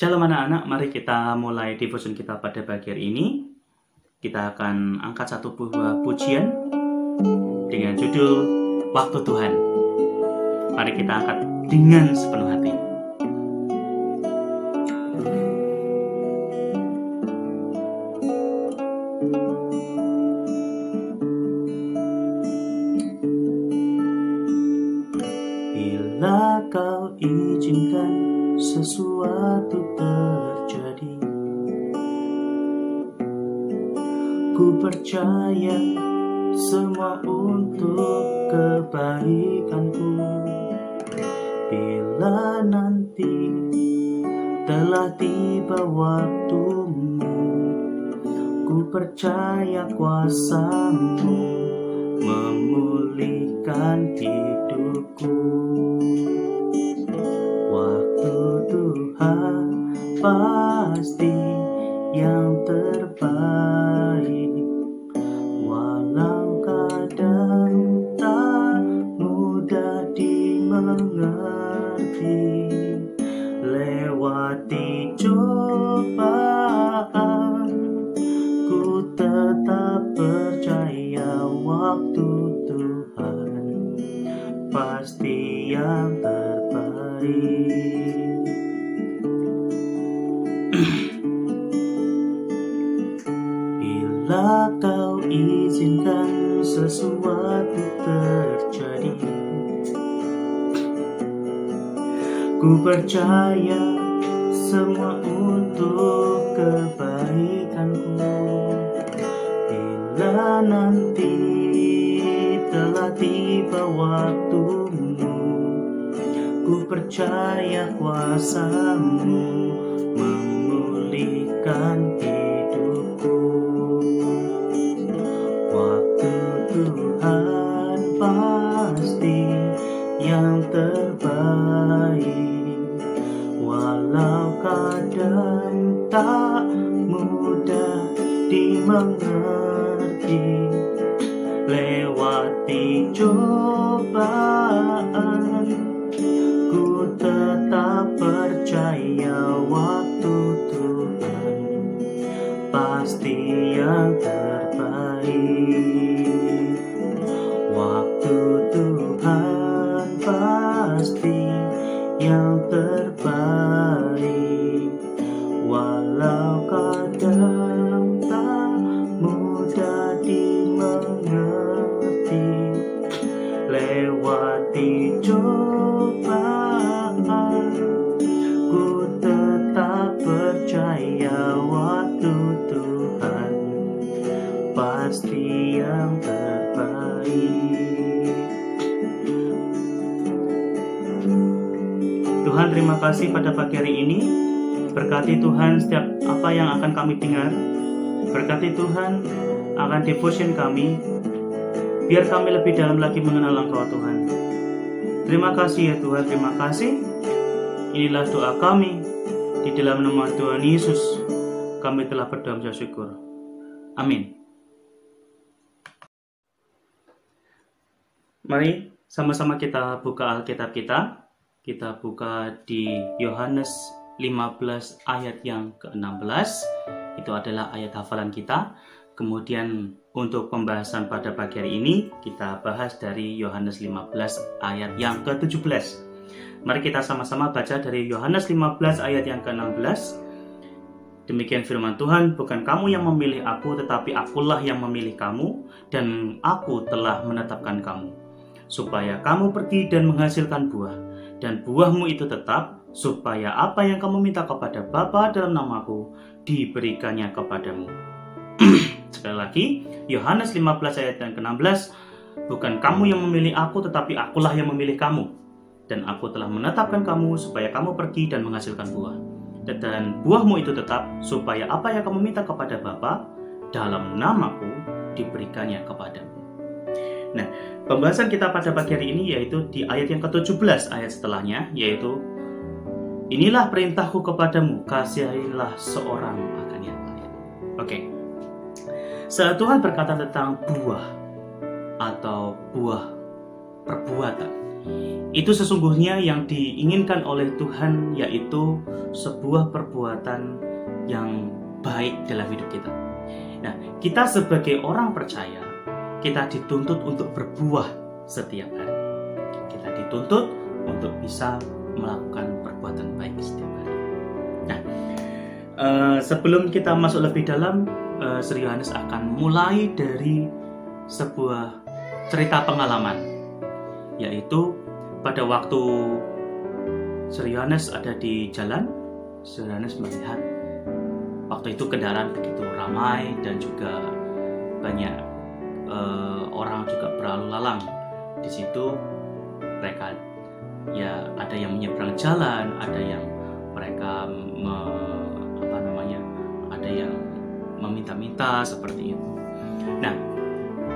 Shalom anak-anak, mari kita mulai devotion kita pada pagi hari ini. Kita akan angkat satu buah pujian dengan judul Waktu Tuhan. Mari kita angkat dengan sepenuh hati. Bila kau izinkan sesuatu terjadi, ku percaya semua untuk kebaikanku. Bila nanti telah tiba waktumu, ku percaya kuasa-Mu memulihkan hidupku. Waktu Tuhan pasti yang terbaik, walau kadang tak mudah dimengerti. Lewati cobaan, ku tetap percaya waktu Tuhan pasti yang terbaik. Bila kau izinkan sesuatu terjadi, ku percaya semua untuk kebaikanku. Bila nanti telah tiba waktumu, ku percaya kuasa-Mu memulihkan hidupku. Waktu Tuhan pasti yang terbaik, walau kadang tak mudah dimengerti. Lewati cobaan, ku tetap percaya waktu Tuhan pasti yang terbaik. Waktu Tuhan pasti yang terbaik, walau kadang tak mudah dimengerti. Lewati cobaan, ku tetap percaya waktu Tuhan pasti yang terbaik. Tuhan, terima kasih pada pagi hari ini. Berkati Tuhan setiap apa yang akan kami dengar. Berkati Tuhan akan devotion kami, biar kami lebih dalam lagi mengenal Engkau Tuhan. Terima kasih ya Tuhan, terima kasih. Inilah doa kami, di dalam nama Tuhan Yesus kami telah berdoa dan syukur. Amin. Mari sama-sama kita buka Alkitab kita. Kita buka di Yohanes 15 ayat yang ke-16. Itu adalah ayat hafalan kita. Kemudian untuk pembahasan pada pagi hari ini, kita bahas dari Yohanes 15 ayat yang ke-17. Mari kita sama-sama baca dari Yohanes 15 ayat yang ke-16. Demikian firman Tuhan, bukan kamu yang memilih aku, tetapi akulah yang memilih kamu, dan aku telah menetapkan kamu, supaya kamu pergi dan menghasilkan buah, dan buahmu itu tetap, supaya apa yang kamu minta kepada Bapa dalam namaku, diberikannya kepadamu. Sekali lagi, Yohanes 15 ayat yang ke-16, bukan kamu yang memilih aku, tetapi akulah yang memilih kamu, dan aku telah menetapkan kamu, supaya kamu pergi dan menghasilkan buah, dan buahmu itu tetap, supaya apa yang kamu minta kepada Bapa dalam namaku, diberikannya kepadamu. Nah, pembahasan kita pada pagi hari ini yaitu di ayat yang ke-17, ayat setelahnya, yaitu inilah perintahku kepadamu, kasihilah seorang akan yang lain. Oke. Saat Tuhan berkata tentang buah atau buah perbuatan, Itu sesungguhnya yang diinginkan oleh Tuhan, yaitu sebuah perbuatan yang baik dalam hidup kita. Nah, kita sebagai orang percaya, kita dituntut untuk berbuah setiap hari. Kita dituntut untuk bisa melakukan perbuatan baik setiap hari. Nah, sebelum kita masuk lebih dalam, Sri Yohanes akan mulai dari sebuah cerita pengalaman, yaitu pada waktu Sri Yohanes ada di jalan, Sri Yohanes melihat waktu itu kendaraan begitu ramai dan juga banyak orang juga berlalu lalang di situ. Mereka ya ada yang menyeberang jalan, ada yang mereka ada yang meminta-minta seperti itu. Nah,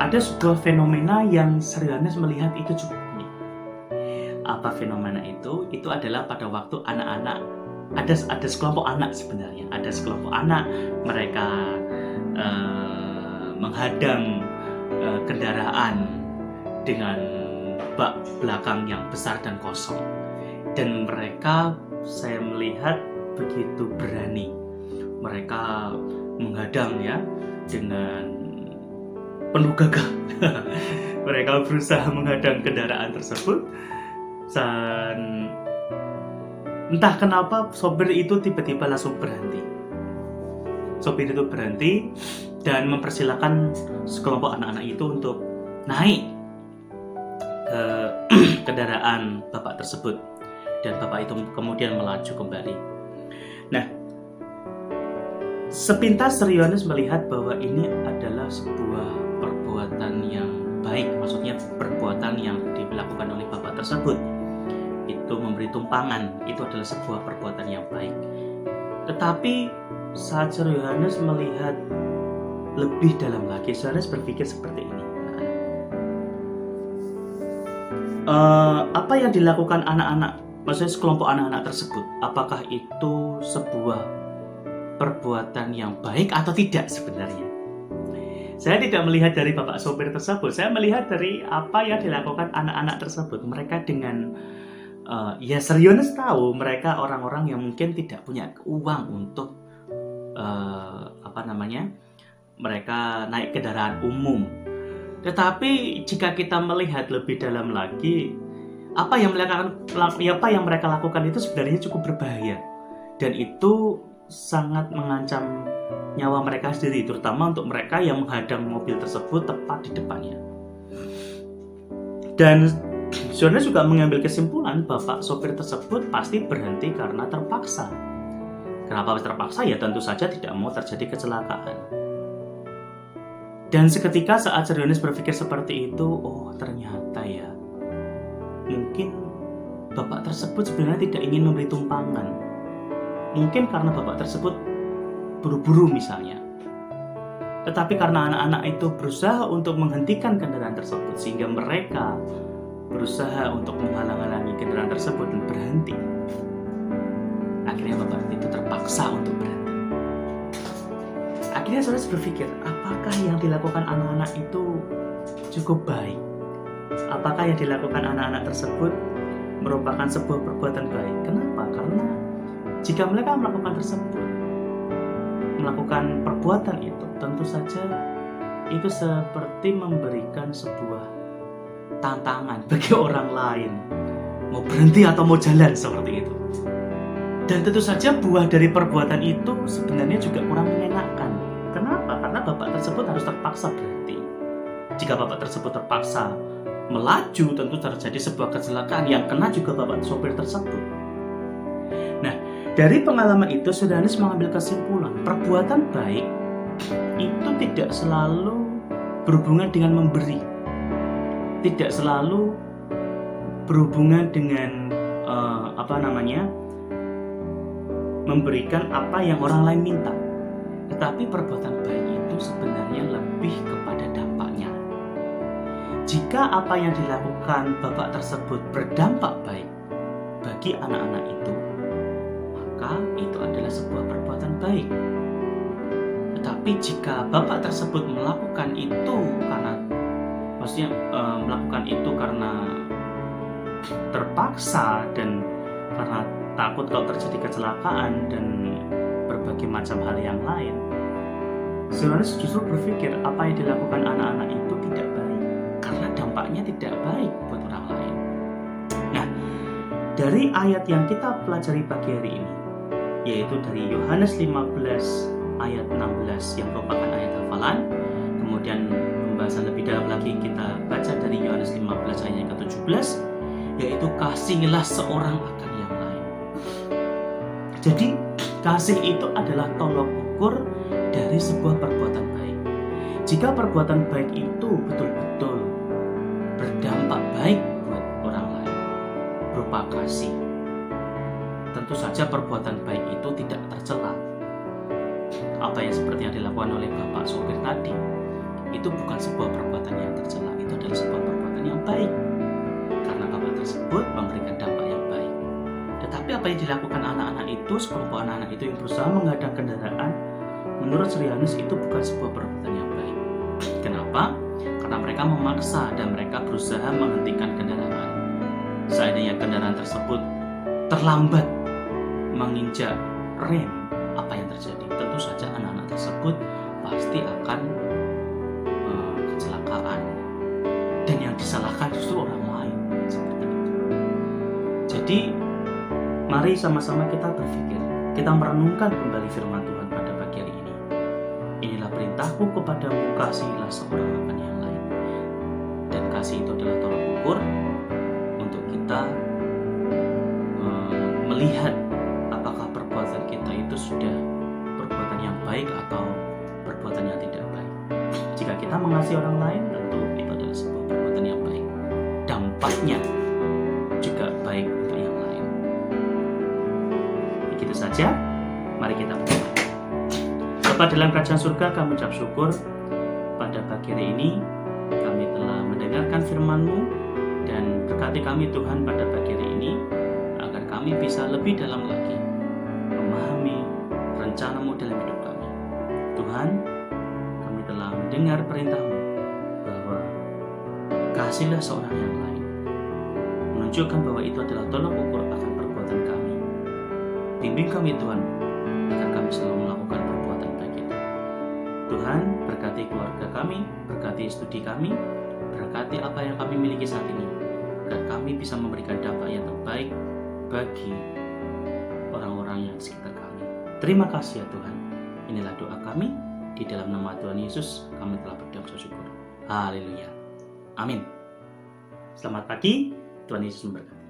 ada sebuah fenomena yang Sri Yohanes melihat itu cukup unik. Apa fenomena itu? Itu adalah pada waktu anak-anak, ada sekelompok anak sebenarnya, ada sekelompok anak, mereka menghadang kendaraan dengan bak belakang yang besar dan kosong, dan mereka, saya melihat begitu berani. Mereka menghadang ya dengan penuh gagah. Mereka berusaha menghadang kendaraan tersebut, dan entah kenapa sopir itu tiba-tiba langsung berhenti. Sopir itu berhenti dan mempersilahkan sekelompok anak-anak itu untuk naik ke kendaraan bapak tersebut, dan bapak itu kemudian melaju kembali. Nah, sepintas Sri Yohanes melihat bahwa ini adalah sebuah perbuatan yang baik, maksudnya perbuatan yang dilakukan oleh bapak tersebut itu memberi tumpangan, itu adalah sebuah perbuatan yang baik. Tetapi saat Sri Yohanes melihat lebih dalam lagi, Sri Yohanes berpikir seperti ini. Apa yang dilakukan anak-anak, maksudnya sekelompok anak-anak tersebut, apakah itu sebuah perbuatan yang baik atau tidak sebenarnya? Saya tidak melihat dari bapak sopir tersebut, saya melihat dari apa yang dilakukan anak-anak tersebut. Mereka dengan ya Sri Yohanes tahu mereka orang-orang yang mungkin tidak punya uang untuk mereka naik kendaraan umum. Tetapi jika kita melihat lebih dalam lagi, apa yang mereka lakukan itu sebenarnya cukup berbahaya, dan itu sangat mengancam nyawa mereka sendiri, terutama untuk mereka yang menghadang mobil tersebut tepat di depannya. Dan Yohanes juga mengambil kesimpulan bapak sopir tersebut pasti berhenti karena terpaksa. Kenapa terpaksa? Ya tentu saja tidak mau terjadi kecelakaan. Dan seketika saat Sri Yohanes berpikir seperti itu, oh ternyata ya, mungkin bapak tersebut sebenarnya tidak ingin memberi tumpangan. Mungkin karena bapak tersebut buru-buru misalnya. Tetapi karena anak-anak itu berusaha untuk menghentikan kendaraan tersebut, sehingga mereka berusaha untuk menghalang-halangi kendaraan tersebut dan berhenti. Akhirnya bapak itu terpaksa untuk berhenti. Akhirnya saya berpikir, apakah yang dilakukan anak-anak itu cukup baik? Apakah yang dilakukan anak-anak tersebut merupakan sebuah perbuatan baik? Kenapa? Karena jika mereka melakukan perbuatan itu, tentu saja itu seperti memberikan sebuah tantangan bagi orang lain, mau berhenti atau mau jalan seperti itu. Dan tentu saja buah dari perbuatan itu sebenarnya juga kurang menyenangkan. Kenapa? Karena bapak tersebut harus terpaksa berhenti. Jika bapak tersebut terpaksa melaju, tentu terjadi sebuah kecelakaan yang kena juga bapak sopir tersebut. Nah, dari pengalaman itu, Sri Yohanes mengambil kesimpulan, perbuatan baik itu tidak selalu berhubungan dengan memberi, tidak selalu berhubungan dengan memberikan apa yang orang lain minta. Tetapi perbuatan baik itu sebenarnya lebih kepada dampaknya. Jika apa yang dilakukan bapak tersebut berdampak baik bagi anak-anak itu, maka itu adalah sebuah perbuatan baik. Tetapi jika bapak tersebut melakukan itu karena terpaksa dan karena takut kalau terjadi kecelakaan dan berbagai macam hal yang lain, si Yohanes justru berpikir apa yang dilakukan anak-anak itu tidak baik karena dampaknya tidak baik buat orang lain. Nah, dari ayat yang kita pelajari pagi hari ini, yaitu dari Yohanes 15 ayat 16 yang merupakan ayat hafalan, kemudian pembahasan lebih dalam lagi kita baca dari Yohanes 15 ayat yang ke-17, yaitu kasihilah seorang akan yang lain. Jadi kasih itu adalah tolok ukur dari sebuah perbuatan baik. Jika perbuatan baik itu betul-betul berdampak baik buat orang lain berupa kasih, tentu saja perbuatan baik itu tidak tercela. Apa yang seperti yang dilakukan oleh Bapak sopir tadi, itu bukan sebuah perbuatan yang tercela, itu adalah sebuah perbuatan yang baik karena Bapak tersebut memberikan dampak yang baik. Tetapi apa yang dilakukan anak-anak itu, sekelompok anak-anak itu yang berusaha menghadang kendaraan, menurut Sri Yohanes itu bukan sebuah perbuatan yang baik. Kenapa? Karena mereka memaksa dan mereka berusaha menghentikan kendaraan. Seandainya kendaraan tersebut terlambat menginjak rem, apa yang terjadi? Tentu saja anak-anak tersebut pasti akan kecelakaan, dan yang disalahkan justru orang lain, seperti itu. Jadi mari sama-sama kita berpikir, kita merenungkan kembali firman Tuhan pada pagi hari ini. Inilah perintahku kepadamu, kasihilah seorang akan yang lain. Dan kasih itu adalah tolak ukur untuk kita melihat apakah perbuatan kita itu sudah perbuatan yang baik atau perbuatan yang tidak baik. Jika kita mengasihi orang lain, tentu itu adalah sebuah perbuatan yang baik. Dampaknya juga baik untuk yang lain. Begitu saja, mari kita berdoa. Bapa dalam kerajaan surga, kami ucap syukur pada pagi hari ini kami telah mendengarkan firman-Mu, dan berkati kami Tuhan pada pagi hari ini agar kami bisa lebih dalam lagi memahami rencana-Mu dalam hidup kami. Tuhan, kami telah mendengar perintah-Mu bahwa kasihilah seorang yang lain, menunjukkan bahwa itu adalah tolak ukur akan perbuatan kami. Bimbing kami Tuhan agar kami selalu melakukan perbuatan baik itu. Tuhan, berkati keluarga kami, berkati studi kami, berkati apa yang kami miliki saat ini, agar kami bisa memberikan dampak yang terbaik bagi orang-orang yang di sekitar kami. Terima kasih ya Tuhan. Inilah doa kami, di dalam nama Tuhan Yesus kami telah berdoa bersyukur. Haleluya. Amin. Selamat pagi, Tuhan Yesus memberkati.